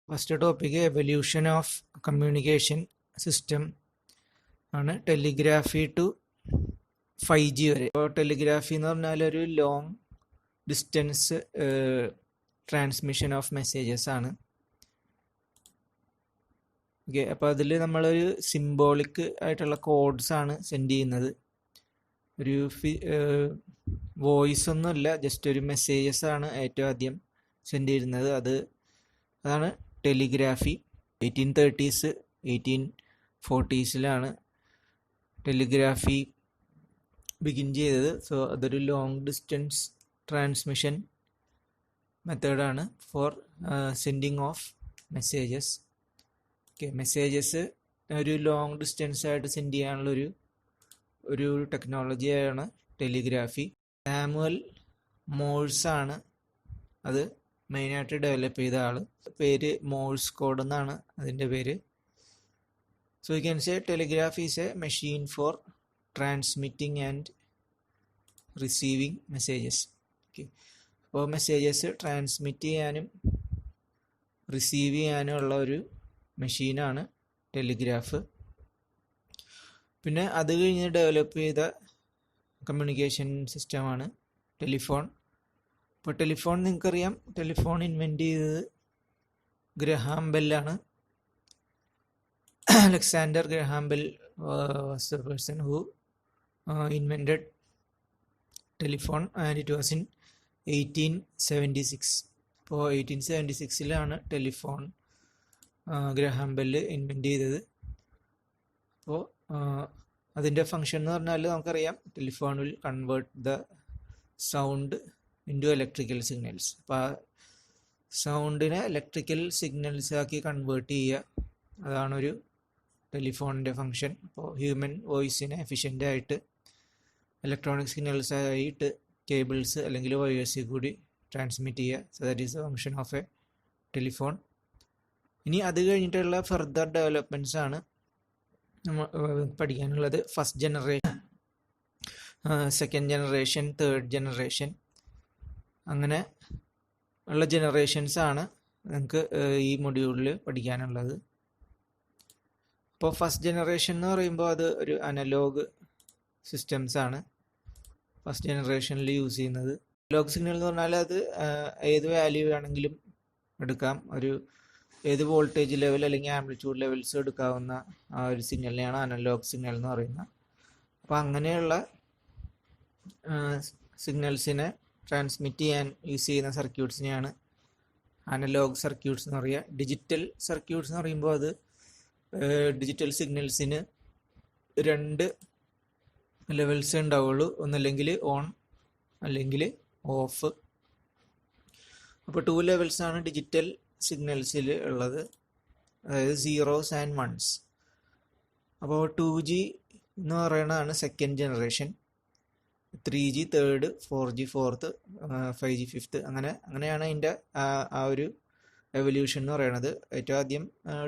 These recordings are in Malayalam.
First topic evolution of communication system ആണ്. ടെലിഗ്രാഫി ടു 5G വരെ. ഇപ്പോൾ ടെലിഗ്രാഫി എന്ന് പറഞ്ഞാൽ ഒരു long distance transmission of messages ആണ്. ഓക്കെ, അപ്പോൾ അതിൽ നമ്മളൊരു സിംബോളിക് ആയിട്ടുള്ള കോഡ്സ് ആണ് സെൻഡ് ചെയ്യുന്നത്. ഒരു വോയിസ് ഒന്നുമില്ല, ജസ്റ്റ് ഒരു മെസ്സേജസ് ആണ് ഏറ്റവും ആദ്യം സെൻഡ് ചെയ്യുന്നത്. അതാണ് telegraphy. 1830s 1840s telegraphy begin ചെയ്തത്. സോ അതൊരു ലോങ് ഡിസ്റ്റൻസ് ട്രാൻസ്മിഷൻ മെത്തേഡാണ് four sending of messages. Okay, messages ഒരു ലോങ് ഡിസ്റ്റൻസ് ആയിട്ട് സെൻഡ് ചെയ്യാനുള്ള ഒരു ടെക്നോളജിയാണ് ടെലിഗ്രാഫി. സാമുവൽ മോഴ്സ് ആണ് അത് മെയിനായിട്ട് ഡെവലപ്പ് ചെയ്ത ആൾ. പേര് മോഴ്സ് കോഡ് എന്നാണ് അതിൻ്റെ പേര്. So you can say telegraphy is A machine for transmitting and receiving messages. Okay, അപ്പോൾ മെസ്സേജസ് ട്രാൻസ്മിറ്റ് ചെയ്യാനും റിസീവ് ചെയ്യാനും ഉള്ള ഒരു മെഷീനാണ് ടെലിഗ്രാഫ്. പിന്നെ അത് കഴിഞ്ഞ് ഡെവലപ്പ് ചെയ്ത കമ്മ്യൂണിക്കേഷൻ സിസ്റ്റമാണ് ടെലിഫോൺ. ഇപ്പോൾ ടെലിഫോൺ നിങ്ങൾക്കറിയാം, ടെലിഫോൺ ഇൻവെൻറ്റ് ചെയ്തത് ഗ്രഹാം ബെല്ലാണ്. Alexander Graham Bell was the person who invented telephone and it was in 1876. ഇപ്പോൾ 1876 ടെലിഫോൺ ഗ്രഹാം ബെല്ല് ഇൻവെൻറ്റ് ചെയ്തത്. അപ്പോൾ അതിൻ്റെ ഫങ്ഷൻ എന്ന് പറഞ്ഞാൽ നമുക്കറിയാം, telephone will convert the sound into electrical signals. അപ്പോൾ ആ സൗണ്ടിനെ ഇലക്ട്രിക്കൽ സിഗ്നൽസ് ആക്കി കൺവേർട്ട് ചെയ്യുക, അതാണൊരു ടെലിഫോണിൻ്റെ ഫങ്ഷൻ. അപ്പോൾ ഹ്യൂമൻ വോയിസിനെ എഫിഷ്യൻ്റായിട്ട് ഇലക്ട്രോണിക് സിഗ്നൽസ് ആയിട്ട് കേബിൾസ് അല്ലെങ്കിൽ വയേഴ്സിൽ കൂടി ട്രാൻസ്മിറ്റ് ചെയ്യുക. So that is the function of A telephone. ഇനി അത് കഴിഞ്ഞിട്ടുള്ള ഫർദർ ഡെവലപ്മെൻറ്റ്സ് ആണ് പഠിക്കാനുള്ളത്. First generation, second generation, third generation, അങ്ങനെ ഉള്ള ജനറേഷൻസ് ആണ് നിങ്ങൾക്ക് ഈ മൊഡ്യൂളിൽ പഠിക്കാനുള്ളത്. അപ്പോൾ ഫസ്റ്റ് ജനറേഷൻ എന്ന് പറയുമ്പോൾ അത് ഒരു അനലോഗ് സിസ്റ്റംസ് ആണ് ഫസ്റ്റ് ജനറേഷനിൽ യൂസ് ചെയ്യുന്നത്. അനലോഗ് സിഗ്നൽ എന്ന് പറഞ്ഞാൽ അത് ഏത് വാല്യൂ വേണമെങ്കിലും എടുക്കാം, ഏത് വോൾട്ടേജ് ലെവൽ അല്ലെങ്കിൽ ആംപ്ലിറ്റ്യൂഡ് ലെവൽസ് എടുക്കാവുന്ന ആ ഒരു സിഗ്നലിനെയാണ് അനലോഗ് സിഗ്നൽ എന്ന് പറയുന്നത്. അപ്പോൾ അങ്ങനെയുള്ള സിഗ്നൽസിനെ ട്രാൻസ്മിറ്റ് ചെയ്യാൻ യൂസ് ചെയ്യുന്ന സർക്യൂട്ട്സിനെയാണ് അനലോഗ് സർക്യൂട്ട്സ് എന്ന് പറയുക. ഡിജിറ്റൽ സർക്യൂട്ട്സ് എന്ന് പറയുമ്പോൾ അത് ഡിജിറ്റൽ സിഗ്നൽസിന് 2 ലെവൽസ് ഉണ്ടാവുള്ളൂ, ഒന്നല്ലെങ്കിൽ ഓൺ അല്ലെങ്കിൽ ഓഫ്. അപ്പോൾ 2 ലെവൽസ് ആണ് ഡിജിറ്റൽ സിഗ്നൽസിൽ ഉള്ളത്, അതായത് 0s and 1s. അപ്പോൾ 2G എന്ന് പറയുന്നതാണ് second generation, 3G third, 4G fourth, 5G fifth, അങ്ങനെയാണ് അതിൻ്റെ ആ ഒരു എവല്യൂഷൻ എന്ന് പറയുന്നത്. ഏറ്റവും ആദ്യം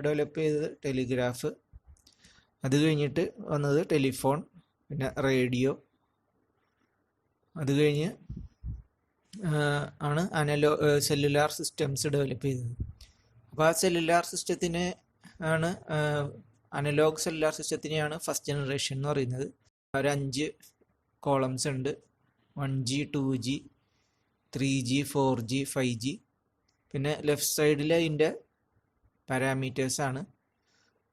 ഡെവലപ്പ് ചെയ്തത് ടെലിഗ്രാഫ്, അത് കഴിഞ്ഞിട്ട് വന്നത് ടെലിഫോൺ, പിന്നെ റേഡിയോ, അത് കഴിഞ്ഞ് ആണ് സെല്ലുലാർ സിസ്റ്റംസ് ഡെവലപ്പ് ചെയ്തത്. അപ്പോൾ ആ സെല്ലുലാർ സിസ്റ്റത്തിനെ ആണ് അനലോഗ് സെല്ലുലാർ സിസ്റ്റത്തിനെയാണ് ഫസ്റ്റ് ജനറേഷൻ എന്ന് പറയുന്നത്. ഒരു 5 കോളംസ് ഉണ്ട്, 1G, 2G, 3G, 4G, 5G. പിന്നെ ലെഫ്റ്റ് സൈഡിൽ അതിൻ്റെ പാരാമീറ്റേഴ്സ് ആണ്,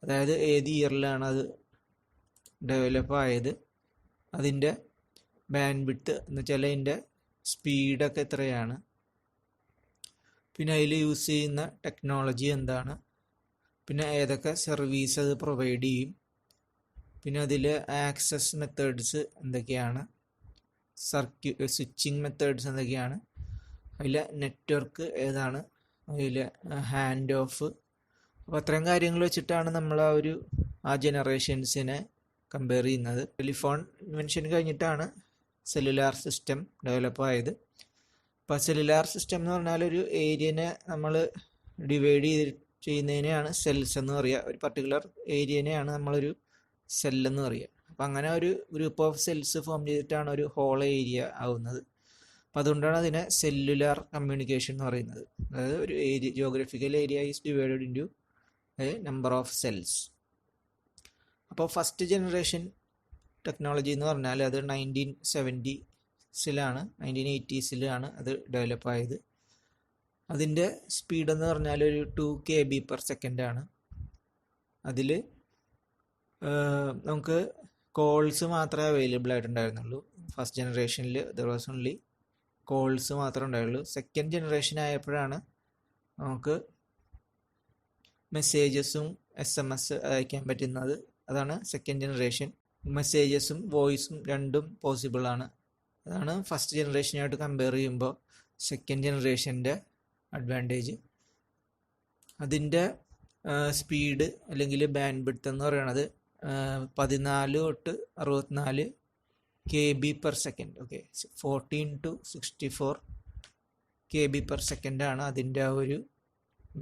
അതായത് ഏത് ഇയറിലാണ് അത് ഡെവലപ്പ് ആയത്, അതിൻ്റെ ബാൻഡ് വിഡ്ത്ത് എന്ന് വെച്ചാൽ അതിൻ്റെ സ്പീഡൊക്കെ എത്രയാണ്, പിന്നെ അതിൽ യൂസ് ചെയ്യുന്ന ടെക്നോളജി എന്താണ്, പിന്നെ ഏതൊക്കെ സർവീസ് അത് പ്രൊവൈഡ് ചെയ്യും, പിന്നെ അതിൽ ആക്സസ് മെത്തേഡ്സ് എന്തൊക്കെയാണ്, സ്വിച്ചിങ് മെത്തേഡ്സ് എന്തൊക്കെയാണ്, അതിലെ നെറ്റ്വർക്ക് ഏതാണ്, അതിൽ ഹാൻഡ് ഓഫ്. അപ്പോൾ അത്രയും കാര്യങ്ങൾ വെച്ചിട്ടാണ് നമ്മൾ ആ ജനറേഷൻസിനെ കമ്പയർ ചെയ്യുന്നത്. ടെലിഫോൺ ഇൻവെൻഷൻ കഴിഞ്ഞിട്ടാണ് സെല്ലുലാർ സിസ്റ്റം ഡെവലപ്പ് ആയത്. അപ്പോൾ സെല്ലുലാർ സിസ്റ്റം എന്ന് പറഞ്ഞാൽ ഒരു ഏരിയനെ നമ്മൾ ഡിവൈഡ് ചെയ്യുന്നതിനെയാണ് സെൽസ് എന്ന് പറയുക. ഒരു പർട്ടിക്കുലർ ഏരിയനെയാണ് നമ്മളൊരു സെല്ലെന്ന് പറയുക. അപ്പം അങ്ങനെ ഒരു ഗ്രൂപ്പ് ഓഫ് സെൽസ് ഫോം ചെയ്തിട്ടാണ് ഒരു ഹോൾ ഏരിയ ആവുന്നത്. അപ്പോൾ അതുകൊണ്ടാണ് അതിനെ സെല്ലുലാർ കമ്മ്യൂണിക്കേഷൻ എന്ന് പറയുന്നത്. അതായത് ഒരു area, geographical area is divided into A number of cells. അപ്പോൾ ഫസ്റ്റ് ജനറേഷൻ ടെക്നോളജി എന്ന് പറഞ്ഞാൽ അത് 1980s അത് ഡെവലപ്പ് ആയത്. അതിൻ്റെ സ്പീഡ് എന്ന് പറഞ്ഞാൽ ഒരു 2 kb/s ആണ്. അതിൽ നമുക്ക് കോൾസ് മാത്രമേ അവൈലബിൾ ആയിട്ടുണ്ടായിരുന്നുള്ളൂ. ഫസ്റ്റ് ജനറേഷനിൽ ദർ വാസ് ഓൺലി കോൾസ് മാത്രമേ ഉണ്ടായുള്ളൂ. സെക്കൻഡ് ജനറേഷൻ ആയപ്പോഴാണ് നമുക്ക് മെസ്സേജസും SMS അയക്കാൻ പറ്റുന്നത്. അതാണ് സെക്കൻഡ് ജനറേഷൻ. മെസ്സേജസും വോയിസും രണ്ടും പോസിബിൾ ആണ്. അതാണ് ഫസ്റ്റ് ജനറേഷനായിട്ട് കമ്പയർ ചെയ്യുമ്പോൾ സെക്കൻഡ് ജനറേഷൻ്റെ അഡ്വാൻറ്റേജ്. അതിൻ്റെ സ്പീഡ് അല്ലെങ്കിൽ ബാൻഡ് വിഡ്ത്ത് എന്ന് പറയുന്നത് 14 തൊട്ട് 64 kb/s. ഓക്കെ, 14 to 64 kb/s ആണ് അതിൻ്റെ ആ ഒരു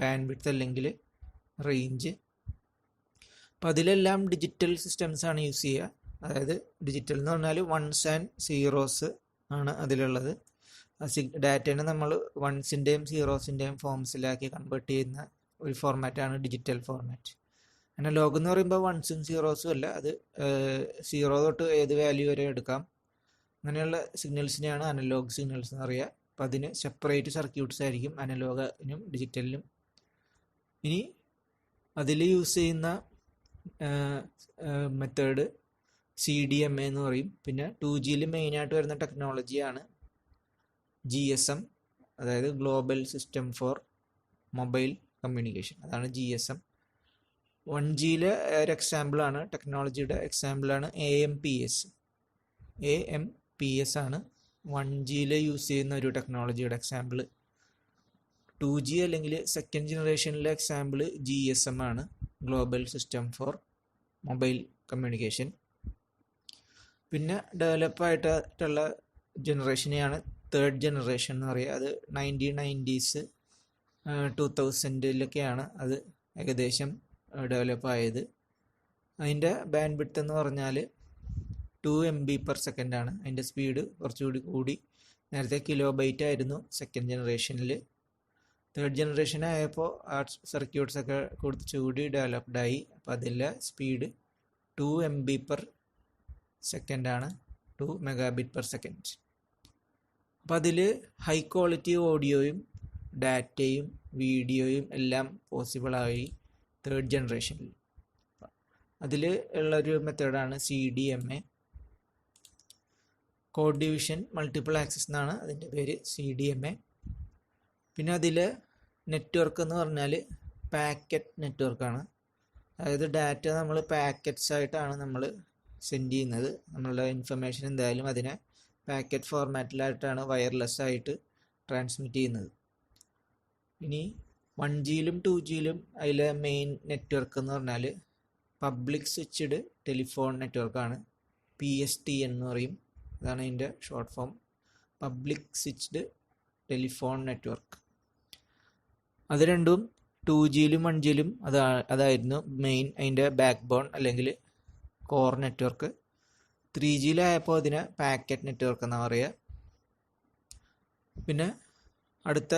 ബാൻഡ് വിഡ്ത്ത് അല്ലെങ്കിൽ റേഞ്ച്. അപ്പോൾ അതിലെല്ലാം ഡിജിറ്റൽ സിസ്റ്റംസ് ആണ് യൂസ് ചെയ്യുക. അതായത് ഡിജിറ്റൽ എന്ന് പറഞ്ഞാൽ 1s and 0s ആണ് അതിലുള്ളത്. ഡാറ്റേനെ നമ്മൾ 1സിൻ്റെയും 0സിൻ്റെയും ഫോംസിലാക്കി കൺവേർട്ട് ചെയ്യുന്ന ഒരു ഫോർമാറ്റാണ് ഡിജിറ്റൽ ഫോർമാറ്റ്. അനലോഗ് എന്ന് പറയുമ്പോൾ 1സും 0സും അല്ല, അത് 0 തൊട്ട് ഏത് വാല്യൂ വരെ എടുക്കാം. അങ്ങനെയുള്ള സിഗ്നൽസിനെയാണ് അനലോഗ് സിഗ്നൽസ് എന്ന് പറയുക. അപ്പോൾ അതിന് സെപ്പറേറ്റ് സർക്യൂട്ട്സ് ആയിരിക്കും അനലോഗിനും ഡിജിറ്റലിനും. ഇനി അതിൽ യൂസ് ചെയ്യുന്ന മെത്തേഡ് CDMA എന്ന് പറയും. പിന്നെ 2Gയിൽ മെയിനായിട്ട് വരുന്ന ടെക്നോളജിയാണ് GSM, അതായത് global system for mobile communication. അതാണ് GSM. 1Gയിലെ ഒരു എക്സാമ്പിളാണ്, ടെക്നോളജിയുടെ എക്സാമ്പിളാണ് AMPS. AMPS ആണ് 1Gയിൽ യൂസ് ചെയ്യുന്ന ഒരു ടെക്നോളജിയുടെ എക്സാമ്പിൾ. 2G അല്ലെങ്കിൽ സെക്കൻഡ് ജനറേഷനിലെ എക്സാമ്പിൾ GSM ആണ്, global system for mobile communication. പിന്നെ ഡെവലപ്പായിട്ടുള്ള ജനറേഷനെയാണ് തേർഡ് ജനറേഷൻ എന്ന് പറയുക. അത് 1990s 2000-ലൊക്കെയാണ് അത് ഏകദേശം ഡെവലപ്പ് ആയത്. അതിൻ്റെ ബാൻഡ് വിഡ്ത്ത് എന്ന് പറഞ്ഞാൽ 2 MB/s ആണ്. അതിൻ്റെ സ്പീഡ് കുറച്ചുകൂടി കൂടി. നേരത്തെ കിലോബൈറ്റ് ആയിരുന്നു സെക്കൻഡ് ജനറേഷനിൽ. തേർഡ് ജനറേഷൻ ആയപ്പോൾ ആ സർക്യൂട്ട്സൊക്കെ കുറച്ചുകൂടി ഡെവലപ്ഡായി. അപ്പോൾ അതിലെ സ്പീഡ് 2 MB/s ആണ്, 2 Mbps. അപ്പോൾ അതിൽ ഹൈ ക്വാളിറ്റി ഓഡിയോയും ഡാറ്റയും വീഡിയോയും എല്ലാം പോസിബിളായി തേർഡ് ജനറേഷനിൽ. അതിൽ ഉള്ളൊരു മെത്തേഡാണ് CDMA, code division multiple access എന്നാണ് അതിൻ്റെ പേര്, CDMA. പിന്നെ അതിൽ നെറ്റ്വർക്ക് എന്ന് പറഞ്ഞാൽ പാക്കറ്റ് നെറ്റ്വർക്കാണ്. അതായത് ഡാറ്റ നമ്മൾ പാക്കറ്റ്സ് ആയിട്ടാണ് നമ്മൾ സെൻഡ് ചെയ്യുന്നത്. നമ്മളുടെ ഇൻഫർമേഷൻ എന്തായാലും അതിനെ പാക്കറ്റ് ഫോർമാറ്റിലായിട്ടാണ് വയർലെസ് ആയിട്ട് ട്രാൻസ്മിറ്റ് ചെയ്യുന്നത്. ഇനി 1Gയിലും 2Gയിലും അതിലെ മെയിൻ നെറ്റ്വർക്ക് എന്ന് പറഞ്ഞാൽ പബ്ലിക് സ്വിച്ച്ഡ് ടെലിഫോൺ നെറ്റ്വർക്കാണ്, PSTN എന്ന് പറയും. അതാണ് അതിൻ്റെ short form, public switched telephone network. അത് രണ്ടും 2Gയിലും 1Gയിലും അതായിരുന്നു മെയിൻ അതിൻ്റെ ബാക്ക് ബോൺ അല്ലെങ്കിൽ കോർ നെറ്റ്വർക്ക്. 3Gയിലായപ്പോൾ അതിനെ പാക്കറ്റ് നെറ്റ്വർക്ക് എന്നാണ് പറയുക. പിന്നെ അടുത്ത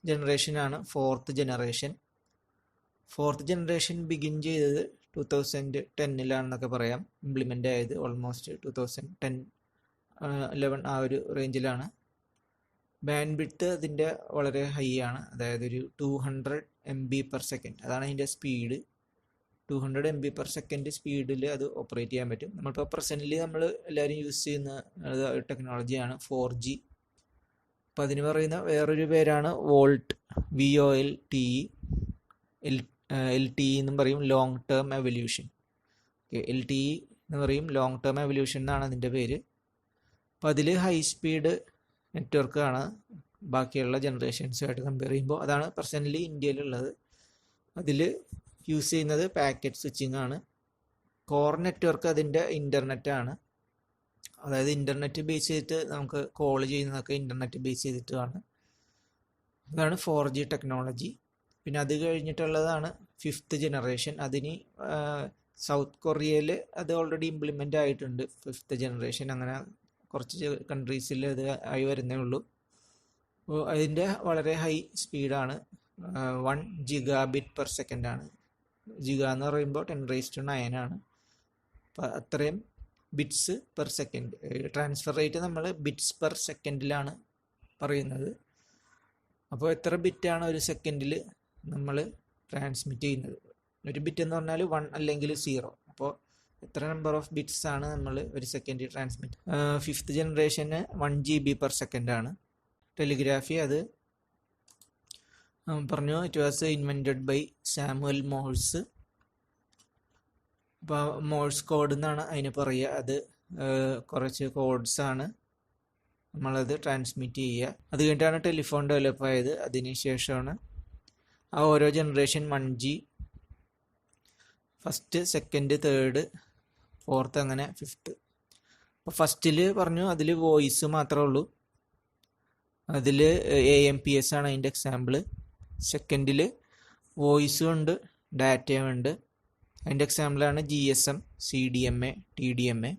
ജനറേഷനാണ് fourth generation. Fourth generation begin ചെയ്തത് 2010-ലാണെന്നൊക്കെ പറയാം. ഇംപ്ലിമെൻ്റ് ആയത് ഓൾമോസ്റ്റ് 2010-11 ആ ഒരു റേഞ്ചിലാണ്. ബാൻഡ് വിഡ്ത്ത് അതിൻ്റെ വളരെ ഹൈ ആണ്, അതായത് ഒരു 200 MB/s. അതാണ് അതിൻ്റെ സ്പീഡ്. 200 MB/s സ്പീഡിൽ അത് ഓപ്പറേറ്റ് ചെയ്യാൻ പറ്റും. നമ്മളിപ്പോൾ പ്രസൻ്റ്ലി നമ്മൾ എല്ലാവരും യൂസ് ചെയ്യുന്ന ടെക്നോളജിയാണ് 4G. അപ്പോൾ അതിന് പറയുന്ന വേറൊരു പേരാണ് വോൾട്ട്, VOLTE. LTE എന്നും പറയും, ലോങ് ടേം എവല്യൂഷൻ. LTE എന്ന് പറയും, ലോങ് ടേം എവല്യൂഷൻ എന്നാണ് അതിൻ്റെ പേര്. അപ്പോൾ അതിൽ ഹൈ സ്പീഡ് നെറ്റ്വർക്കാണ് ബാക്കിയുള്ള ജനറേഷൻസുമായിട്ട് കമ്പയർ ചെയ്യുമ്പോൾ. അതാണ് പ്രസൻ്റ്ലി ഇന്ത്യയിലുള്ളത്. അതിൽ യൂസ് ചെയ്യുന്നത് പാക്കറ്റ് സ്വിച്ചിങ് ആണ്. കോർ നെറ്റ്വർക്ക് അതിൻ്റെ ഇൻ്റർനെറ്റാണ്. അതായത് ഇൻ്റർനെറ്റ് ബേസ് ചെയ്തിട്ട് നമുക്ക് കോൾ ചെയ്യുന്നതൊക്കെ ഇൻ്റർനെറ്റ് ബേസ് ചെയ്തിട്ടാണ്. അതാണ് 4G ടെക്നോളജി. പിന്നെ അത് കഴിഞ്ഞിട്ടുള്ളതാണ് 5th ജനറേഷൻ. അതിന് സൗത്ത് കൊറിയയിൽ അത് ഓൾറെഡി ഇംപ്ലിമെൻ്റ് ആയിട്ടുണ്ട് 5th ജനറേഷൻ. അങ്ങനെ കുറച്ച് കൺട്രീസിൽ അത് ആയി വരുന്നേ ഉള്ളൂ. അപ്പോൾ അതിൻ്റെ വളരെ ഹൈ സ്പീഡാണ്, 1 GBps ആണ്. ജിഗ എന്ന് പറയുമ്പോൾ 10⁹ ആണ്. അപ്പോൾ അത്രയും bits per second. Transfer rate നമ്മൾ ബിറ്റ്സ് പെർ സെക്കൻഡിലാണ് പറയുന്നത്. അപ്പോൾ എത്ര ബിറ്റാണ് ഒരു സെക്കൻഡിൽ നമ്മൾ ട്രാൻസ്മിറ്റ് ചെയ്യുന്നത്? ഒരു ബിറ്റ് എന്ന് പറഞ്ഞാൽ 1 അല്ലെങ്കിൽ 0. അപ്പോൾ എത്ര നമ്പർ ഓഫ് ബിറ്റ്സ് ആണ് നമ്മൾ ഒരു സെക്കൻഡിൽ ട്രാൻസ്മിറ്റ്? 5th ജനറേഷന് 1 GB/s ആണ്. ടെലിഗ്രാഫി അത് പറഞ്ഞു, it was invented by Samuel Morse. അപ്പോൾ മോഴ്സ് കോഡ് എന്നാണ് അതിന് പറയുക. അത് കുറച്ച് കോഡ്സ് ആണ് നമ്മളത് ട്രാൻസ്മിറ്റ് ചെയ്യുക. അത് കഴിഞ്ഞിട്ടാണ് ടെലിഫോൺ ഡെവലപ്പ് ആയത്. അതിനുശേഷമാണ് ആ ഓരോ generation 1G, first, second, third, fourth, അങ്ങനെ 5th. അപ്പോൾ ഫസ്റ്റിൽ പറഞ്ഞു അതിൽ വോയിസ് മാത്രമേ ഉള്ളൂ. അതിൽ AMPS ആണ് അതിൻ്റെ എക്സാമ്പിൾ. സെക്കൻഡിൽ വോയിസും ഉണ്ട്, ഡാറ്റയും ഉണ്ട്. അതിൻ്റെ എക്സാമ്പിളാണ് GSM, CDMA, TDMA.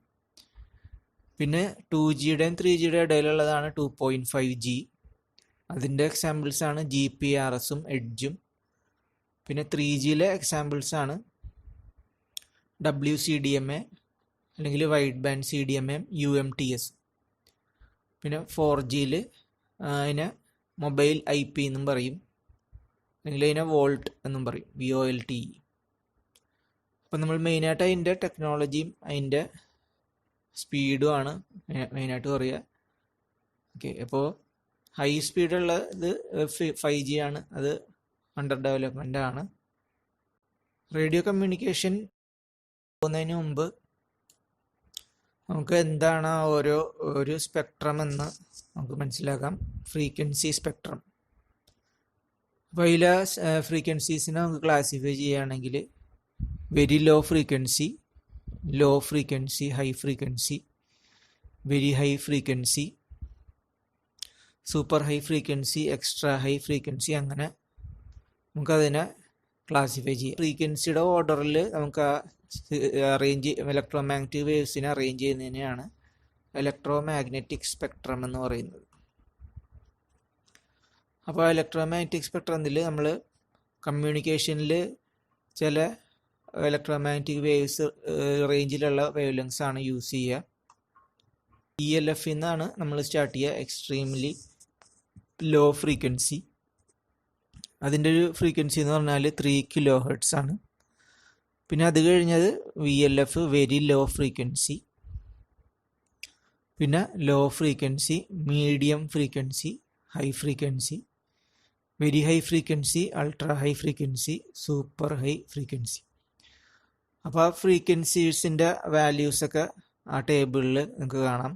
പിന്നെ 2Gയുടെയും 3Gയുടെയും ഇടയിലുള്ളതാണ് 2.5G. അതിൻ്റെ എക്സാമ്പിൾസാണ് GPRSും എഡ്ജും. പിന്നെ 3Gയിലെ എക്സാമ്പിൾസാണ് WCDMA അല്ലെങ്കിൽ വൈഡ് ബാൻഡ് CDMA, UMTS. പിന്നെ 4Gയിൽ അതിനെ മൊബൈൽ IP എന്നും പറയും, അല്ലെങ്കിൽ അതിനെ വോൾട്ട് എന്നും പറയും, VOLTE. അപ്പം നമ്മൾ മെയിനായിട്ട് അതിൻ്റെ ടെക്നോളജിയും അതിൻ്റെ സ്പീഡും ആണ് മെയിനായിട്ട് പറയുക. ഓക്കെ, അപ്പോൾ ഹൈ സ്പീഡുള്ള ഇത് 5G ആണ്. അത് അണ്ടർ ഡെവലപ്മെൻ്റ് ആണ്. റേഡിയോ കമ്മ്യൂണിക്കേഷൻ പോകുന്നതിന് മുമ്പ് നമുക്ക് എന്താണ് ഒരു സ്പെക്ട്രം എന്ന് നമുക്ക് മനസ്സിലാക്കാം. Frequency spectrum. അപ്പോൾ അതിലെ ഫ്രീക്വൻസീസിനെ നമുക്ക് ക്ലാസിഫൈ ചെയ്യുകയാണെങ്കിൽ very low frequency, low frequency, high frequency, very high frequency, super high frequency, extra high frequency, അങ്ങനെ നമുക്കതിനെ ക്ലാസിഫൈ ചെയ്യാം. ഫ്രീക്വൻസിയുടെ ഓർഡറിൽ നമുക്ക് അറേഞ്ച് ഇലക്ട്രോമാഗ്നറ്റിക് വേവ്സിനെ അറേഞ്ച് ചെയ്യുന്നതിനെയാണ് ഇലക്ട്രോമാഗ്നറ്റിക് സ്പെക്ട്രം എന്ന് പറയുന്നത്. അപ്പോൾ ഇലക്ട്രോമാഗ്നറ്റിക് സ്പെക്ട്രത്തിൽ നമ്മൾ കമ്മ്യൂണിക്കേഷനിൽ ചില ഇലക്ട്രോമാഗ്നറ്റിക് വേവ്സ് റേഞ്ചിലുള്ള വേവ് ലെങ്സ് ആണ് യൂസ് ചെയ്യുക. ELF എന്നാണ് നമ്മൾ സ്റ്റാർട്ട് ചെയ്യുക, എക്സ്ട്രീംലി ലോ ഫ്രീക്വൻസി. അതിൻ്റെ ഒരു ഫ്രീക്വൻസി എന്ന് പറഞ്ഞാൽ 3 kHz ആണ്. പിന്നെ അത് കഴിഞ്ഞത് VLF, വെരി ലോ ഫ്രീക്വൻസി. പിന്നെ low frequency, medium frequency, high frequency, very high frequency, ultra high frequency, super high frequency. അപ്പോൾ ആ ഫ്രീക്വൻസീസിൻ്റെ വാല്യൂസൊക്കെ ആ ടേബിളിൽ നിങ്ങൾക്ക് കാണാം.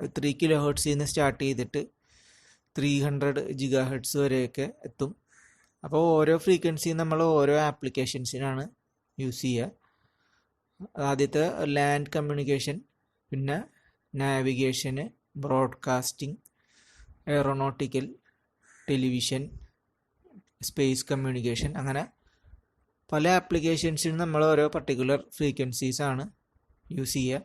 3 kHz നിന്ന് സ്റ്റാർട്ട് ചെയ്തിട്ട് 300 GHz വരെയൊക്കെ എത്തും. അപ്പോൾ ഓരോ ഫ്രീക്വൻസിയും നമ്മൾ ഓരോ ആപ്ലിക്കേഷൻസിനാണ് യൂസ് ചെയ്യുക. ആദ്യത്തെ ലാൻഡ് കമ്മ്യൂണിക്കേഷൻ, പിന്നെ നാവിഗേഷന്, broadcasting, aeronautical, television, space communication, അങ്ങനെ പല ആപ്ലിക്കേഷൻസിനും നമ്മൾ ഓരോ പർട്ടിക്കുലർ ഫ്രീക്വൻസീസാണ് യൂസ് ചെയ്യുക.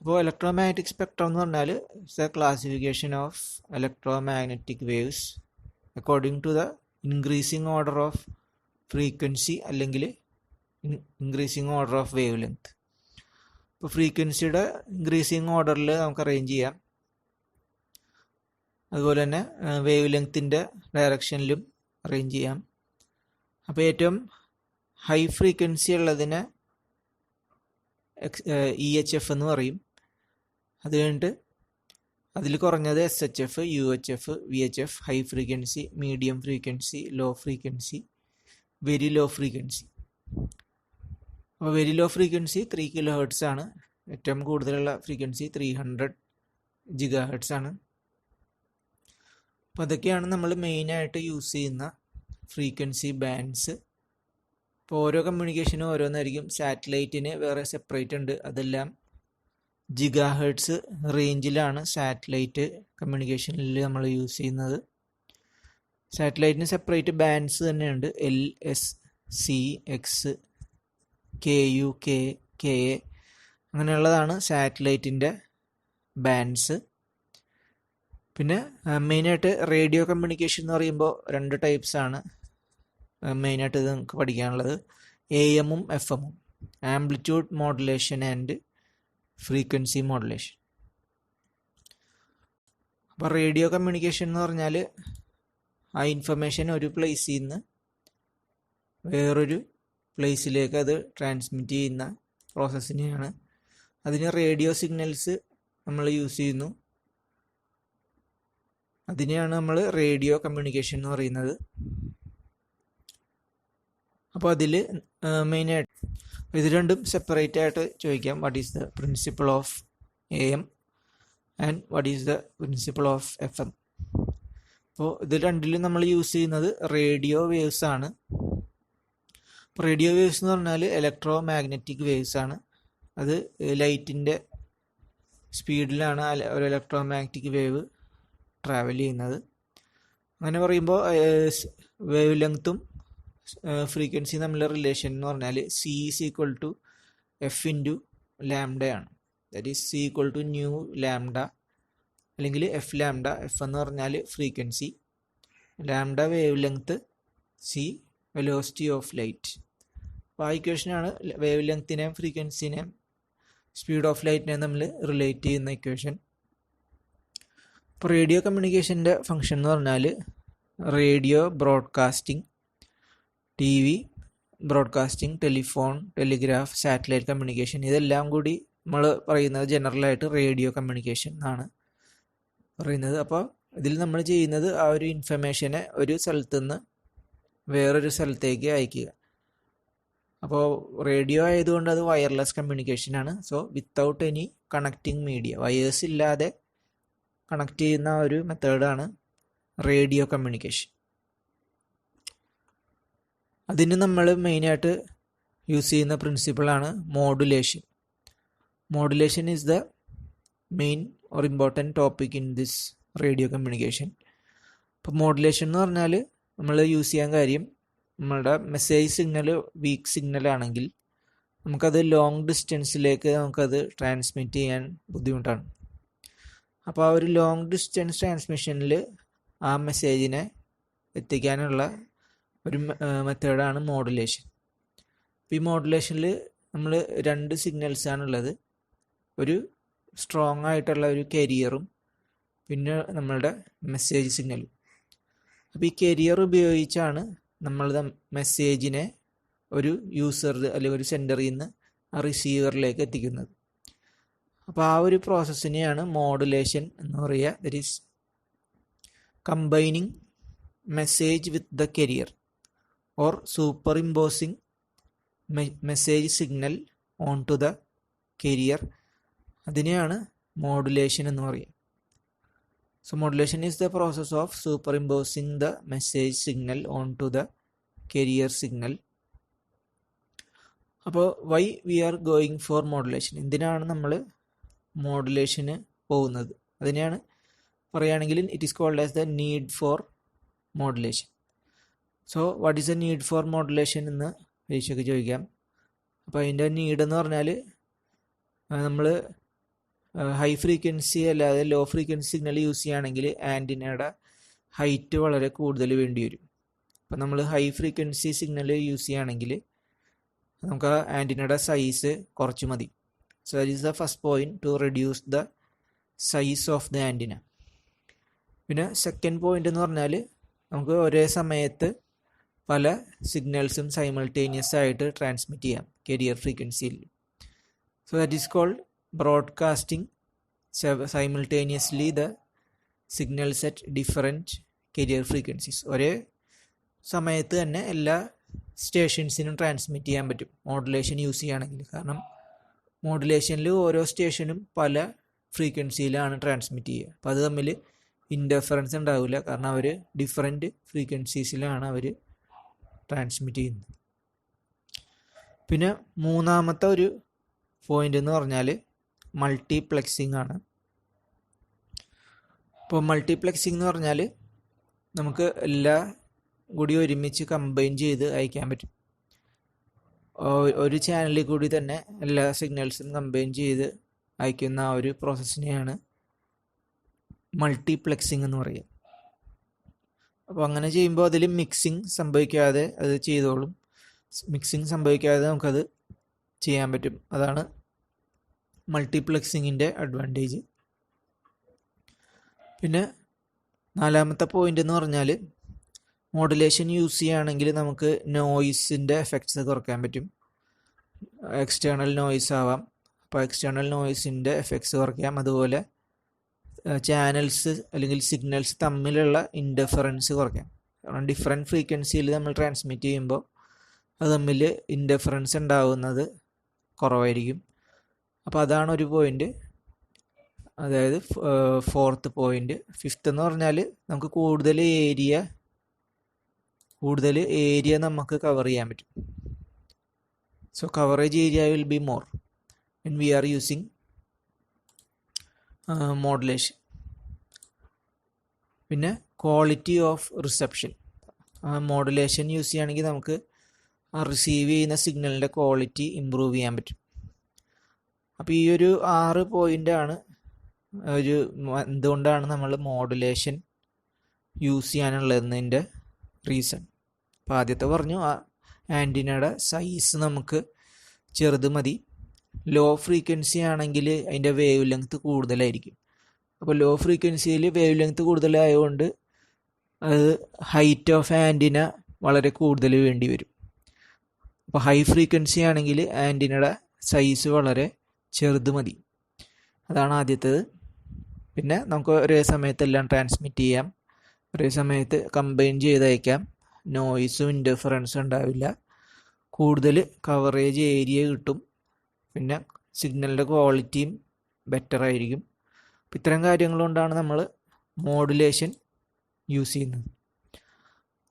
അപ്പോൾ ഇലക്ട്രോമാഗ്നറ്റിക് സ്പെക്ട്രം എന്ന് പറഞ്ഞാൽ it's a classification of electromagnetic waves according to the increasing order of frequency അല്ലെങ്കിൽ increasing order of wavelength. ഇപ്പോൾ ഫ്രീക്വൻസിയുടെ ഇൻക്രീസിങ് ഓർഡറിൽ നമുക്ക് അറേഞ്ച് ചെയ്യാം. അതുപോലെ തന്നെ വേവ് ലെങ്ത്തിൻ്റെ ഡയറക്ഷനിലും അറേഞ്ച് ചെയ്യാം. അപ്പോൾ ഏറ്റവും ഹൈ ഫ്രീക്വൻസി ഉള്ളതിനെ EHF എന്ന് പറയും. അത് കഴിഞ്ഞിട്ട് അതിൽ കുറഞ്ഞത് SHF, UHF, VHF, high frequency, medium frequency, low frequency, very low frequency. അപ്പോൾ വെരി ലോ ഫ്രീക്വൻസി 3 kHz ആണ്. ഏറ്റവും കൂടുതലുള്ള ഫ്രീക്വൻസി 300 GHz ആണ്. അപ്പോൾ അതൊക്കെയാണ് നമ്മൾ മെയിനായിട്ട് യൂസ് ചെയ്യുന്ന ഫ്രീക്വൻസി ബാൻഡ്സ്. ഇപ്പോൾ ഓരോ കമ്മ്യൂണിക്കേഷനും ഓരോന്നായിരിക്കും. സാറ്റലൈറ്റിന് വേറെ സെപ്പറേറ്റ് ഉണ്ട്. അതെല്ലാം GHz റേഞ്ചിലാണ് സാറ്റലൈറ്റ് കമ്മ്യൂണിക്കേഷനിൽ നമ്മൾ യൂസ് ചെയ്യുന്നത്. സാറ്റലൈറ്റിന് സെപ്പറേറ്റ് ബാൻഡ്സ് തന്നെയുണ്ട്. L, S, C, X, KU, KA അങ്ങനെയുള്ളതാണ് സാറ്റലൈറ്റിൻ്റെ ബാൻഡ്സ്. പിന്നെ മെയിനായിട്ട് റേഡിയോ കമ്മ്യൂണിക്കേഷൻ എന്ന് പറയുമ്പോൾ 2 ടൈപ്സ് ആണ് മെയിനായിട്ട് ഇത് നമുക്ക് പഠിക്കാനുള്ളത്. AM-ഉം FM-ഉം, amplitude modulation and frequency modulation. അപ്പോൾ റേഡിയോ കമ്മ്യൂണിക്കേഷൻ എന്ന് പറഞ്ഞാൽ ആ ഇൻഫർമേഷൻ ഒരു പ്ലേസിൽ നിന്ന് വേറൊരു പ്ലേസിലേക്ക് അത് ട്രാൻസ്മിറ്റ് ചെയ്യുന്ന പ്രോസസ്സിനെയാണ്. അതിന് റേഡിയോ സിഗ്നൽസ് നമ്മൾ യൂസ് ചെയ്യുന്നു. അതിനെയാണ് നമ്മൾ റേഡിയോ കമ്മ്യൂണിക്കേഷൻ എന്ന് പറയുന്നത്. അപ്പോൾ അതിൽ മെയിനായിട്ട് ഇത് രണ്ടും സെപ്പറേറ്റ് ആയിട്ട് ചോദിക്കാം. What is the principle of AM and what is the principle of FM. അപ്പോൾ ഇത് രണ്ടിലും നമ്മൾ യൂസ് ചെയ്യുന്നത് റേഡിയോ വേവ്സ് ആണ്. റേഡിയോ വേവ്സ് എന്ന് പറഞ്ഞാൽ ഇലക്ട്രോ മാഗ്നറ്റിക് വേവ്സ് ആണ്. അത് ലൈറ്റിൻ്റെ സ്പീഡിലാണ് ഒരു ഇലക്ട്രോ മാഗ്നറ്റിക് വേവ് ട്രാവൽ ചെയ്യുന്നത്. അങ്ങനെ പറയുമ്പോൾ വേവ് ലെങ്ത്തും ഫ്രീക്വൻസി തമ്മിലുള്ള റിലേഷൻ എന്ന് പറഞ്ഞാൽ C is equal to F into lambda ആണ്. That is C equal to new lambda അല്ലെങ്കിൽ F ലാംഡ. F എന്ന് പറഞ്ഞാൽ frequency, lambda wave length, C velocity of light. അപ്പോൾ ആ ഇക്വേഷനാണ് വേവ് ലെങ്ത്തിനെയും ഫ്രീക്വൻസിനെയും സ്പീഡ് ഓഫ് ലൈറ്റിനെയും തമ്മിൽ റിലേറ്റ് ചെയ്യുന്ന ഇക്വേഷൻ. ഇപ്പോൾ റേഡിയോ കമ്മ്യൂണിക്കേഷൻ്റെ ഫങ്ഷൻ എന്ന് പറഞ്ഞാൽ radio broadcasting, TV broadcasting, telephone, telegraph, satellite communication, ഇതെല്ലാം കൂടി നമ്മൾ പറയുന്നത് ജനറലായിട്ട് റേഡിയോ കമ്മ്യൂണിക്കേഷൻ എന്നാണ് പറയുന്നത്. അപ്പോൾ ഇതിൽ നമ്മൾ ചെയ്യുന്നത് ആ ഒരു ഇൻഫർമേഷനെ ഒരു സ്ഥലത്തു നിന്ന് വേറൊരു സ്ഥലത്തേക്ക് അയക്കുക. അപ്പോൾ റേഡിയോ ആയതുകൊണ്ട് അത് വയർലെസ് കമ്മ്യൂണിക്കേഷനാണ്. So without any connecting media, wires ഇല്ലാതെ കണക്ട് ചെയ്യുന്ന ഒരു മെത്തേഡാണ് റേഡിയോ കമ്മ്യൂണിക്കേഷൻ. അതിന് നമ്മൾ മെയിനായിട്ട് യൂസ് ചെയ്യുന്ന പ്രിൻസിപ്പിളാണ് modulation. Modulation is the main or important topic in this radio communication. ഇപ്പോൾ മോഡുലേഷൻ എന്ന് പറഞ്ഞാൽ നമ്മൾ യൂസ് ചെയ്യാൻ കാര്യം, നമ്മളുടെ മെസ്സേജ് സിഗ്നൽ വീക്ക് സിഗ്നൽ ആണെങ്കിൽ നമുക്കത് ലോങ് ഡിസ്റ്റൻസിലേക്ക് നമുക്കത് ട്രാൻസ്മിറ്റ് ചെയ്യാൻ ബുദ്ധിമുട്ടാണ്. അപ്പോൾ ആ ഒരു ലോങ് ഡിസ്റ്റൻസ് ട്രാൻസ്മിഷനിൽ ആ മെസ്സേജിനെ എത്തിക്കാനുള്ള ഒരു മെത്തേഡാണ് മോഡുലേഷൻ. ഈ മോഡുലേഷനിൽ നമ്മൾ 2 സിഗ്നൽസാണുള്ളത്. ഒരു സ്ട്രോങ് ആയിട്ടുള്ള ഒരു കരിയറും പിന്നെ നമ്മളുടെ മെസ്സേജ് സിഗ്നലും. അപ്പോൾ ഈ കരിയർ ഉപയോഗിച്ചാണ് നമ്മളുടെ മെസ്സേജിനെ ഒരു യൂസർ അല്ലെങ്കിൽ ഒരു സെൻഡറിൽ നിന്ന് ആ റിസീവറിലേക്ക് എത്തിക്കുന്നത്. അപ്പോൾ ആ ഒരു പ്രോസസ്സിനെയാണ് മോഡുലേഷൻ എന്ന് പറയുക. That is combining message with the carrier or superimposing message signal onto the carrier. അതിനെയാണ് മോഡുലേഷൻ എന്ന് പറയുക. So modulation is the process of superimposing the message signal onto the carrier signal. അപ്പോൾ why we are going for modulation, എന്തിനാണ് നമ്മൾ മോഡുലേഷന് പോകുന്നത്, അതിനെയാണ് പറയുകയാണെങ്കിൽ it is called as the need for modulation. So what is the need for modulation എന്ന് പരീക്ഷയ്ക്ക് ചോദിക്കാം. അപ്പോൾ അതിൻ്റെ നീഡ് എന്ന് പറഞ്ഞാൽ നമ്മൾ ഹൈ ഫ്രീക്വൻസി അല്ലാതെ ലോ ഫ്രീക്വൻസി സിഗ്നൽ യൂസ് ചെയ്യുകയാണെങ്കിൽ ആൻറ്റിനയുടെ ഹൈറ്റ് വളരെ കൂടുതൽ വേണ്ടി വരും. അപ്പോൾ നമ്മൾ ഹൈ ഫ്രീക്വൻസി സിഗ്നൽ യൂസ് ചെയ്യുകയാണെങ്കിൽ നമുക്ക് ആ ആൻറ്റിനയുടെ സൈസ് കുറച്ച് മതി. So that is the first point, to reduce the size of the antenna. പിന്നെ സെക്കൻഡ് പോയിന്റ് എന്ന് പറഞ്ഞാൽ നമുക്ക് ഒരേ സമയത്ത് പല സിഗ്നൽസും സൈമൾട്ടേനിയസ് ആയിട്ട് ട്രാൻസ്മിറ്റ് ചെയ്യാം കരിയർ ഫ്രീക്വൻസിയിൽ. So that is called broadcasting simultaneously the signals at different carrier frequencies. ഒരേ സമയത്ത് തന്നെ എല്ലാ സ്റ്റേഷൻസിനും ട്രാൻസ്മിറ്റ് ചെയ്യാൻ പറ്റും മോഡുലേഷൻ യൂസ് ചെയ്യുകയാണെങ്കിൽ. കാരണം മോഡുലേഷനിൽ ഓരോ സ്റ്റേഷനും പല ഫ്രീക്വൻസിയിലാണ് ട്രാൻസ്മിറ്റ് ചെയ്യുക. അപ്പോൾ അത് തമ്മിൽ ഇൻ്റർഫറൻസ് ഉണ്ടാവില്ല, കാരണം അവർ ഡിഫറെൻറ്റ് ഫ്രീക്വൻസീസിലാണ് അവർ ട്രാൻസ്മിറ്റ് ചെയ്യുന്നത്. പിന്നെ മൂന്നാമത്തെ ഒരു പോയിന്റ് എന്ന് പറഞ്ഞാൽ മൾട്ടിപ്ലെക്സിംഗ് ആണ്. ഇപ്പോൾ മൾട്ടിപ്ലെക്സിംഗ് എന്ന് പറഞ്ഞാൽ നമുക്ക് എല്ലാ കൂടി ഒരുമിച്ച് കമ്പൈൻ ചെയ്ത് അയക്കാൻ പറ്റും. ഒരു ചാനലിൽ കൂടി തന്നെ എല്ലാ സിഗ്നൽസും കമ്പൈൻ ചെയ്ത് അയക്കുന്ന ആ ഒരു പ്രോസസ്സിനെയാണ് മൾട്ടിപ്ലെക്സിങ് എന്ന് പറയും. അപ്പോൾ അങ്ങനെ ചെയ്യുമ്പോൾ അതിൽ മിക്സിങ് സംഭവിക്കാതെ അത് ചെയ്തോളും. മിക്സിങ് സംഭവിക്കാതെ നമുക്കത് ചെയ്യാൻ പറ്റും. അതാണ് മൾട്ടിപ്ലെക്സിങ്ങിൻ്റെ അഡ്വാൻറ്റേജ്. പിന്നെ 4ാമത്തെ പോയിന്റ് എന്ന് പറഞ്ഞാൽ മോഡുലേഷൻ യൂസ് ചെയ്യുകയാണെങ്കിൽ നമുക്ക് നോയ്സിൻ്റെ എഫക്ട്സ് കുറയ്ക്കാൻ പറ്റും. എക്സ്റ്റേണൽ നോയ്സ് ആവാം. അപ്പോൾ എക്സ്റ്റേണൽ നോയ്സിൻ്റെ എഫക്ട്സ് കുറയ്ക്കാം. അതുപോലെ ചാനൽസ് അല്ലെങ്കിൽ സിഗ്നൽസ് തമ്മിലുള്ള ഇൻ്റർഫറൻസ് കുറയ്ക്കാം. കാരണം ഡിഫറെൻറ്റ് ഫ്രീക്വൻസിയിൽ നമ്മൾ ട്രാൻസ്മിറ്റ് ചെയ്യുമ്പോൾ അത് തമ്മിൽ ഇൻ്റർഫറൻസ് ഉണ്ടാവുന്നത് കുറവായിരിക്കും. അപ്പോൾ അതാണ് ഒരു പോയിന്റ്. അതായത് 4th പോയിന്റ്. 5th എന്ന് പറഞ്ഞാൽ നമുക്ക് കൂടുതൽ ഏരിയ നമുക്ക് കവർ ചെയ്യാൻ പറ്റും. So coverage area will be more when we are using modulation. പിന്നെ quality of reception. Modulation use ചെയ്യുകയാണെങ്കിൽ നമുക്ക് റിസീവ് ചെയ്യുന്ന സിഗ്നലിൻ്റെ ക്വാളിറ്റി ഇമ്പ്രൂവ് ചെയ്യാൻ പറ്റും. അപ്പോൾ ഈ ഒരു 6 പോയിൻ്റാണ് എന്തുകൊണ്ടാണ് നമ്മൾ മോഡുലേഷൻ യൂസ് ചെയ്യാനുള്ളതിൻ്റെ റീസൺ. അപ്പോൾ ആദ്യത്തെ പറഞ്ഞു, ആൻറ്റിനയുടെ സൈസ് നമുക്ക് ചെറുത് മതി. ലോ ഫ്രീക്വൻസി ആണെങ്കിൽ അതിൻ്റെ വേവ് ലെങ്ത് കൂടുതലായിരിക്കും. അപ്പോൾ ലോ ഫ്രീക്വൻസിയിൽ വേവ് ലെങ്ത് കൂടുതലായതുകൊണ്ട് അത് ഹൈറ്റ് ഓഫ് ആൻറ്റിന വളരെ കൂടുതൽ വേണ്ടി വരും. അപ്പോൾ ഹൈ ഫ്രീക്വൻസി ആണെങ്കിൽ ആൻറ്റിനയുടെ സൈസ് വളരെ ചെറുത് മതി. അതാണ് ആദ്യത്തേത്. പിന്നെ നമുക്ക് ഒരേ സമയത്തെല്ലാം ട്രാൻസ്മിറ്റ് ചെയ്യാം, ഒരേ സമയത്ത് കമ്പൈൻ ചെയ്ത് അയക്കാം. നോയ്സും ഇൻ്റർഫറൻസും ഉണ്ടാവില്ല. കൂടുതൽ കവറേജ് ഏരിയ കിട്ടും. പിന്നെ സിഗ്നലിൻ്റെ ക്വാളിറ്റിയും ബെറ്റർ ആയിരിക്കും. അപ്പം ഇത്തരം കാര്യങ്ങൾ കൊണ്ടാണ് നമ്മൾ മോഡുലേഷൻ യൂസ് ചെയ്യുന്നത്.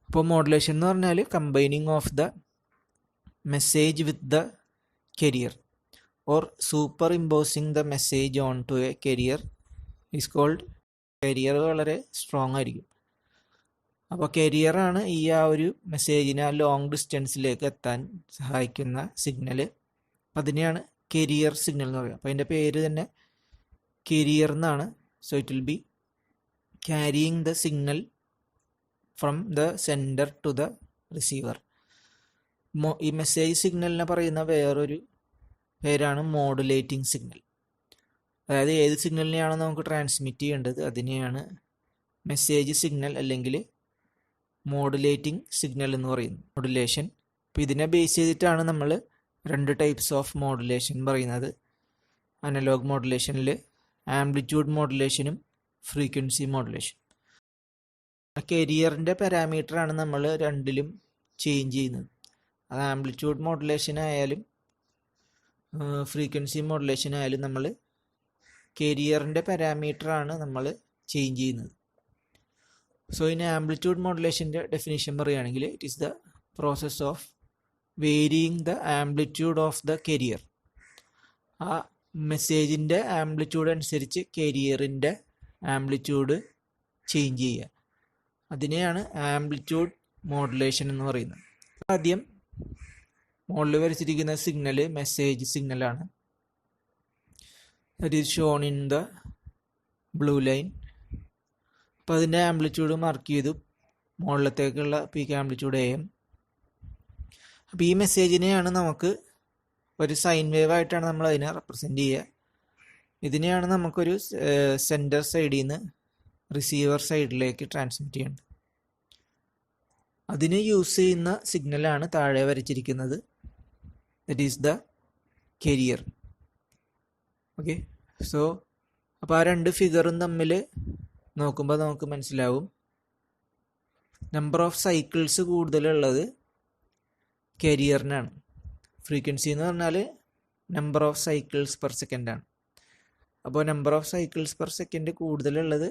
അപ്പോൾ മോഡുലേഷൻ എന്ന് പറഞ്ഞാൽ combining of the message with the carrier or superimposing the message onto a carrier is called. carrier വളരെ സ്ട്രോങ് ആയിരിക്കും. അപ്പോൾ carrier-ആണ് ഈ ഒരു മെസ്സേജിനെ ലോങ് ഡിസ്റ്റൻസിലേക്ക് എത്താൻ സഹായിക്കുന്ന സിഗ്നൽ. അതിനെയാണ് carrier സിഗ്നൽ എന്ന് പറയുക. അപ്പോൾ അതിൻ്റെ പേര് തന്നെ carrier എന്നാണ്. So it will be carrying the signal from the sender to the receiver. ഈ മെസ്സേജ് സിഗ്നലിനെ പറയുന്ന വേറൊരു പേരാണ് മോഡുലേറ്റിംഗ് സിഗ്നൽ. അതായത് ഏത് സിഗ്നലിനെയാണോ നമുക്ക് ട്രാൻസ്മിറ്റ് ചെയ്യേണ്ടത് അതിനെയാണ് മെസ്സേജ് സിഗ്നൽ അല്ലെങ്കിൽ മോഡുലേറ്റിംഗ് സിഗ്നൽ എന്ന് പറയുന്നത്, മോഡുലേഷൻ. അപ്പോൾ ഇതിനെ ബേസ് ചെയ്തിട്ടാണ് നമ്മൾ 2 ടൈപ്സ് ഓഫ് മോഡുലേഷൻ പറയുന്നത്. അനലോഗ് മോഡുലേഷനിൽ ആംപ്ലിറ്റ്യൂഡ് മോഡുലേഷനും ഫ്രീക്വൻസി മോഡുലേഷൻ. carrier-ൻ്റെ പാരാമീറ്ററാണ് നമ്മൾ രണ്ടിലും ചേഞ്ച് ചെയ്യുന്നത്. അത് ആംപ്ലിറ്റ്യൂഡ് മോഡുലേഷൻ ആയാലും ഫ്രീക്വൻസി മോഡുലേഷൻ ആയാലും നമ്മൾ carrier-ൻ്റെ പാരാമീറ്ററാണ് നമ്മൾ ചേഞ്ച് ചെയ്യുന്നത്. സോ ഇനി ആംപ്ലിറ്റ്യൂഡ് മോഡുലേഷൻ്റെ ഡെഫിനിഷൻ പറയുകയാണെങ്കിൽ it is the process of varying the amplitude of the carrier. ആ മെസ്സേജിൻ്റെ ആംപ്ലിറ്റ്യൂഡ് അനുസരിച്ച് carrier-ൻ്റെ ആംപ്ലിറ്റ്യൂഡ് ചേഞ്ച് ചെയ്യുക. അതിനെയാണ് ആംപ്ലിറ്റ്യൂഡ് മോഡുലേഷൻ എന്ന് പറയുന്നത്. ആദ്യം മുകളിൽ വരച്ചിരിക്കുന്ന സിഗ്നൽ മെസ്സേജ് സിഗ്നലാണ്. That is shown in the blue line. അപ്പോൾ അതിൻ്റെ ആംപ്ലിറ്റ്യൂഡ് മാർക്ക് ചെയ്തു. മുകളിലത്തേക്കുള്ള പീക്ക് ആംപ്ലിറ്റ്യൂഡ് AM. അപ്പോൾ ഈ മെസ്സേജിനെയാണ് നമുക്ക് ഒരു സൈൻ വേവ് ആയിട്ടാണ് നമ്മൾ അതിനെ റെപ്രസെൻ്റ് ചെയ്യുക. ഇതിനെയാണ് നമുക്കൊരു സെൻറ്റർ സൈഡിൽ നിന്ന് റിസീവർ സൈഡിലേക്ക് ട്രാൻസ്മിറ്റ് ചെയ്യേണ്ടത്. അതിന് യൂസ് ചെയ്യുന്ന സിഗ്നലാണ് താഴെ വരച്ചിരിക്കുന്നത്. That is the carrier. Okay. So അപ്പോൾ ആ 2 ഫിഗറും തമ്മിൽ നോക്കുമ്പോൾ നമുക്ക് മനസ്സിലാവും നമ്പർ ഓഫ് സൈക്കിൾസ് കൂടുതലുള്ളത് carrier-നാണ്. ഫ്രീക്വൻസി എന്ന് പറഞ്ഞാൽ നമ്പർ ഓഫ് സൈക്കിൾസ് പെർ സെക്കൻഡാണ്. അപ്പോൾ number of cycles per second കൂടുതലുള്ളത്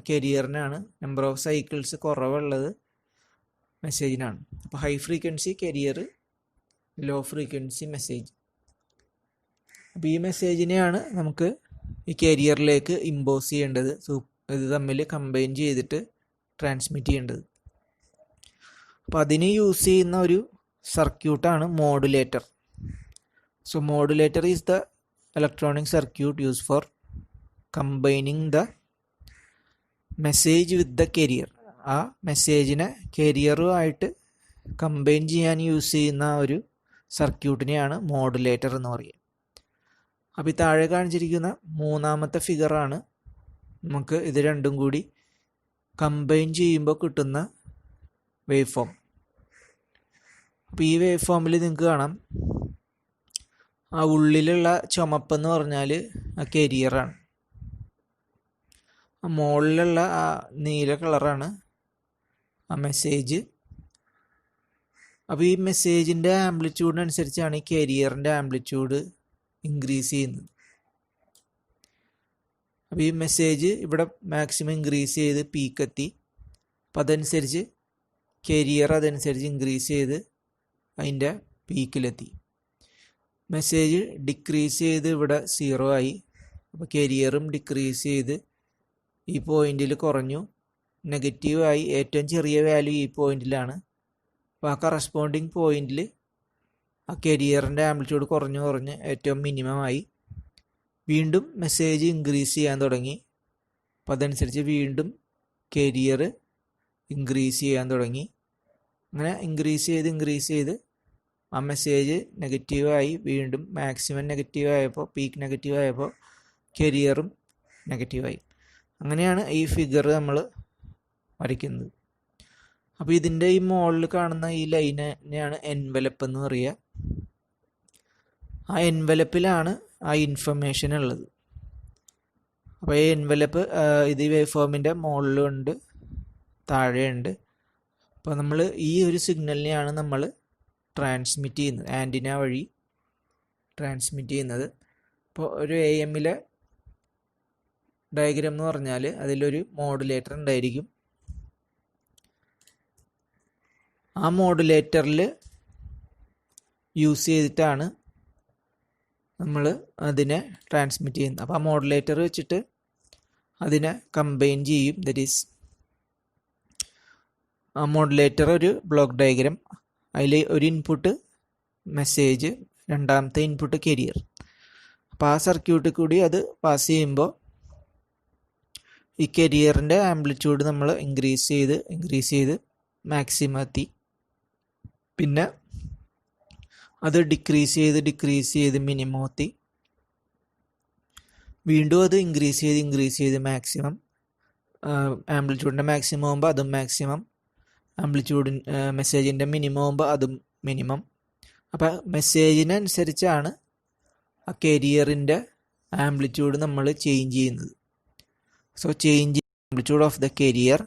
carrier-നാണ്. നമ്പർ ഓഫ് സൈക്കിൾസ് കുറവുള്ളത് മെസ്സേജിനാണ്. അപ്പോൾ high frequency carrier, low frequency message. അപ്പോൾ ഈ മെസ്സേജിനെയാണ് നമുക്ക് ഈ carrier-ലേക്ക് ഇമ്പോസ് ചെയ്യേണ്ടത്. ഇത് തമ്മിൽ കമ്പൈൻ ചെയ്തിട്ട് ട്രാൻസ്മിറ്റ് ചെയ്യേണ്ടത്. അപ്പോൾ അതിന് യൂസ് ചെയ്യുന്ന ഒരു സർക്യൂട്ടാണ് modulator. So modulator is the electronic circuit use for combining the message with the career. ആ മെസ്സേജിനെ കരിയറുമായിട്ട് കമ്പൈൻ ചെയ്യാൻ യൂസ് ചെയ്യുന്ന ഒരു സർക്യൂട്ടിനെയാണ് മോഡുലേറ്റർ എന്ന് പറയുക. അപ്പോൾ ഈ താഴെ കാണിച്ചിരിക്കുന്ന മൂന്നാമത്തെ ഫിഗറാണ് നമുക്ക് ഇത് രണ്ടും കൂടി കമ്പൈൻ ചെയ്യുമ്പോൾ കിട്ടുന്ന വേവ് ഫോം. അപ്പോൾ ഈ വേവ് ഫോമിൽ നിങ്ങൾക്ക് കാണാം, ആ ഉള്ളിലുള്ള ചുമപ്പെന്ന് പറഞ്ഞാൽ ആ കരിയറാണ്, ആ മുകളിലുള്ള ആ നീല കളറാണ് ആ മെസ്സേജ്. അപ്പോൾ ഈ മെസ്സേജിൻ്റെ ആംപ്ലിറ്റ്യൂഡിനനുസരിച്ചാണ് ഈ കരിയറിൻ്റെ ആംപ്ലിറ്റ്യൂഡ് ഇൻക്രീസ് ചെയ്യുന്നത്. അപ്പോൾ ഈ മെസ്സേജ് ഇവിടെ മാക്സിമം ഇൻക്രീസ് ചെയ്ത് പീക്കെത്തി, അപ്പോൾ അതനുസരിച്ച് കരിയർ അതനുസരിച്ച് ഇൻക്രീസ് ചെയ്ത് അതിൻ്റെ പീക്കിലെത്തി. മെസ്സേജ് ഡിക്രീസ് ചെയ്ത് ഇവിടെ 0 ആയി, അപ്പോൾ കരിയറും ഡിക്രീസ് ചെയ്ത് ഈ പോയിന്റിൽ കുറഞ്ഞു, നെഗറ്റീവായി. ഏറ്റവും ചെറിയ വാല്യൂ ഈ പോയിന്റിലാണ്. അപ്പോൾ ആ കറസ്പോണ്ടിങ് പോയിന്റിൽ ആ കരിയറിൻ്റെ ആംപ്ലിറ്റ്യൂഡ് കുറഞ്ഞ് ഏറ്റവും മിനിമമായി. വീണ്ടും മെസ്സേജ് ഇൻക്രീസ് ചെയ്യാൻ തുടങ്ങി, അപ്പോൾ അതനുസരിച്ച് വീണ്ടും കരിയർ ഇൻക്രീസ് ചെയ്യാൻ തുടങ്ങി. അങ്ങനെ ഇൻക്രീസ് ചെയ്ത് ആ മെസ്സേജ് നെഗറ്റീവായി, വീണ്ടും മാക്സിമം നെഗറ്റീവായപ്പോൾ, പീക്ക് നെഗറ്റീവായപ്പോൾ കരിയറും നെഗറ്റീവായി. അങ്ങനെയാണ് ഈ ഫിഗർ നമ്മൾ വരയ്ക്കുന്നത്. അപ്പോൾ ഇതിൻ്റെ ഈ മുകളിൽ കാണുന്ന ഈ ലൈനെയാണ് എൻവലപ്പ് എന്ന് പറയുക. ആ എൻവലപ്പിലാണ് ആ ഇൻഫർമേഷൻ ഉള്ളത്. അപ്പോൾ ഈ എൻവലപ്പ് ഇത് ഈ വേവ് ഫോമിൻ്റെ മുകളിലുണ്ട്, താഴെയുണ്ട്. അപ്പോൾ നമ്മൾ ഈ ഒരു സിഗ്നലിനെയാണ് നമ്മൾ ട്രാൻസ്മിറ്റ് ചെയ്യുന്നത്, ആൻറ്റിന വഴി ട്രാൻസ്മിറ്റ് ചെയ്യുന്നത്. ഇപ്പോൾ ഒരു AM-ലെ ഡയഗ്രാം എന്ന് പറഞ്ഞാൽ അതിലൊരു മോഡുലേറ്റർ ഉണ്ടായിരിക്കും. ആ മോഡുലേറ്ററിൽ യൂസ് ചെയ്തിട്ടാണ് നമ്മൾ അതിനെ ട്രാൻസ്മിറ്റ് ചെയ്യുന്നത്. അപ്പോൾ ആ മോഡുലേറ്റർ വെച്ചിട്ട് അതിനെ കമ്പൈൻ ചെയ്യും. ദറ്റ് ഈസ് ആ മോഡുലേറ്റർ ഒരു ബ്ലോക്ക് ഡയഗ്രാം, അതിൽ ഒരു ഇൻപുട്ട് മെസ്സേജ്, രണ്ടാമത്തെ ഇൻപുട്ട് കരിയർ. അപ്പോൾ ആ സർക്യൂട്ടിൽ കൂടി അത് പാസ് ചെയ്യുമ്പോൾ ഈ കരിയറിൻ്റെ ആംപ്ലിറ്റ്യൂഡ് നമ്മൾ ഇൻക്രീസ് ചെയ്ത് മാക്സിമം എത്തി. പിന്നെ അത് ഡിക്രീസ് ചെയ്ത് മിനിമം എത്തി. വീണ്ടും അത് ഇൻക്രീസ് ചെയ്ത് മാക്സിമം, ആംപ്ലിറ്റ്യൂഡിൻ്റെ മാക്സിമം ആകുമ്പോൾ അതും മാക്സിമം, ആംപ്ലിറ്റ്യൂഡ് മെസ്സേജിൻ്റെ മിനിമം ആകുമ്പോൾ അതും മിനിമം. അപ്പോൾ മെസ്സേജിനനുസരിച്ചാണ് ആ കരിയറിൻ്റെ ആംപ്ലിറ്റ്യൂഡ് നമ്മൾ ചേഞ്ച് ചെയ്യുന്നത്. So change amplitude of the carrier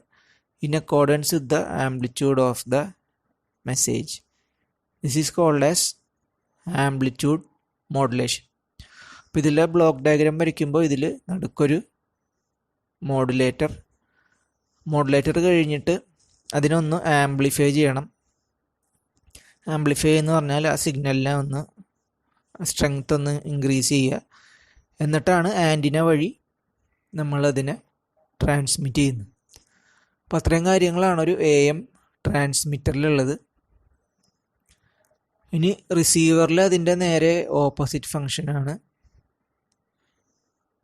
in accordance with the amplitude of the message. This is called as amplitude modulation. അപ്പോൾ ഇതിലെ ബ്ലോക്ക് ഡയഗ്രാം വരയ്ക്കുമ്പോൾ ഇതിൽ നടുക്കൊരു മോഡുലേറ്റർ കഴിഞ്ഞിട്ട് അതിനൊന്ന് ആംപ്ലിഫൈ ചെയ്യണം. ആംപ്ലിഫൈ എന്ന് പറഞ്ഞാൽ ആ സിഗ്നലിനെ ഒന്ന് സ്ട്രെങ്ത് ഒന്ന് ഇൻക്രീസ് ചെയ്യുക. എന്നിട്ടാണ് ആൻറ്റിന വഴി നമ്മളതിനെ ട്രാൻസ്മിറ്റ് ചെയ്യുന്നത്. അപ്പോൾ അത്രയും കാര്യങ്ങളാണ് ഒരു AM ട്രാൻസ്മിറ്ററിലുള്ളത്. ഇനി റിസീവറിൽ അതിൻ്റെ നേരെ ഓപ്പോസിറ്റ് ഫങ്ഷനാണ്.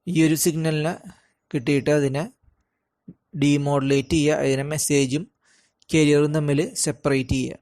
ഈ ഒരു സിഗ്നലിനെ കിട്ടിയിട്ട് അതിനെ ഡീമോഡുലേറ്റ് ചെയ്യുക, അതിനെ മെസ്സേജും കരിയറും തമ്മിൽ സെപ്പറേറ്റ് ചെയ്യുക.